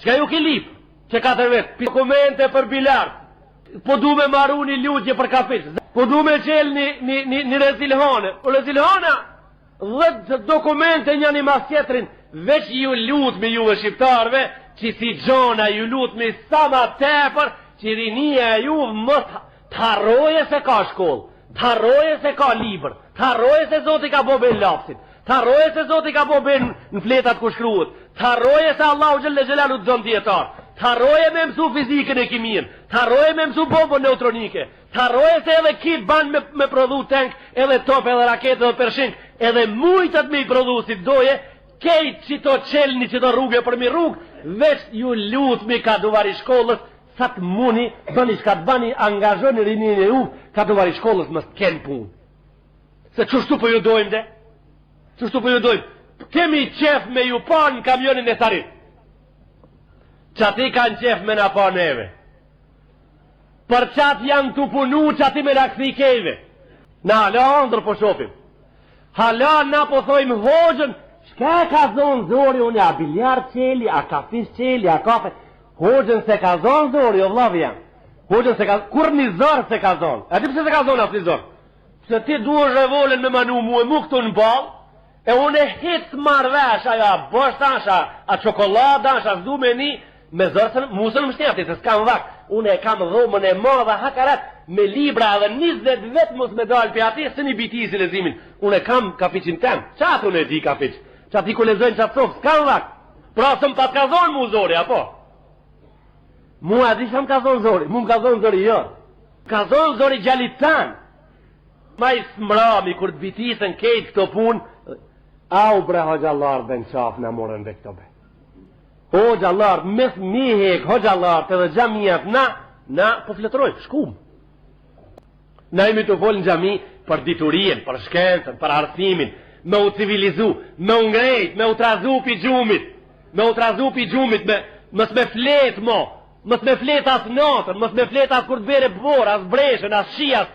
Çka ju ki lip? Që 4 vetë, dokumente për bilard, po du me maru një lutje për kafish, po du me qel një rezilhane, o rezilhana, 10 dokumente një mas tjetrin, veç ju lut me juve shqiptarve, që si gjona ju lut me sa ma tepër, që rinia ju mos të harroje se ka shkollë, të harroje se ka libër, të harroje se Zoti ka bo ben lapsit, të harroje se Zoti ka bo ben në fletat ku shkruhet, të harroje se Allahu Gjelle Gjelalu të zonë djetar, të harroje me mësu fizikën e kimien, të harroje me mësu bombën neutronike, të harroje se edhe kit ban me prodhu tank, edhe top, edhe raket, edhe përshink, edhe mujtët me i prodhu si doje, kejt që to qelni që to rrugë për mi rrugë, veç ju lut me ka duvari shkollës, sa të muni, bëni shka të bani, angazhoni rinin e rrugë, ka duvari shkollës mës të kenë punë. Se qështu për ju dojmë de? Qështu për ju dojmë? Kemi qef me ju pa në kamionin e Tharit. Që ati kanë qef me na pa neve. Për qatë janë të punu që ati me na këthi kejve. Na hala ndër po shofim. Hala na po thojmë hoxën, shka ka zonë zori unë, a biljard qeli, a kafis qeli, a kafe. Hoxën se ka zonë zori, o vlavi janë. Hoxën se ka, kur një zorë se ka zonë. A ti pëse se ka zonë asë një zorë? Se ti duhe revolen me manu mu e mu këtu në balë, e unë e hitë marvesh, aja bështash, a qokoladash, a zdu me një, me zërësën, musën më shtjati, se s'kam vakë, unë e kam dhomën e ma dhe hakarat, me libra edhe 20 vetë mos me dalë për ati, se një biti si lezimin, unë e kam kaficin tem, qatë unë e di kafic, që ati ku lezojnë qatë sofë, s'kam vakë, pra së më pat ka zonë mu zori, apo? Mu a di që më ka zonë zori, mu më ka zonë zori jo, ka zonë zori gjallit tanë, ma i smrami, kur të bitisën kejtë këto punë, au bre hoxallar dhe në qafë në morën dhe këto be. Hoxallar, mes mi hek, hoxallar të dhe gjamiat, na po fletrojmë, shkum. Na imi të folë në gjami për diturien, për shkencën, për arsimin, me u civilizu, me u ngrejt, me u trazu pi gjumit, mës me flet mo, mës me flet as natën, mës me flet as kur të bere bor, as breshën, as shias,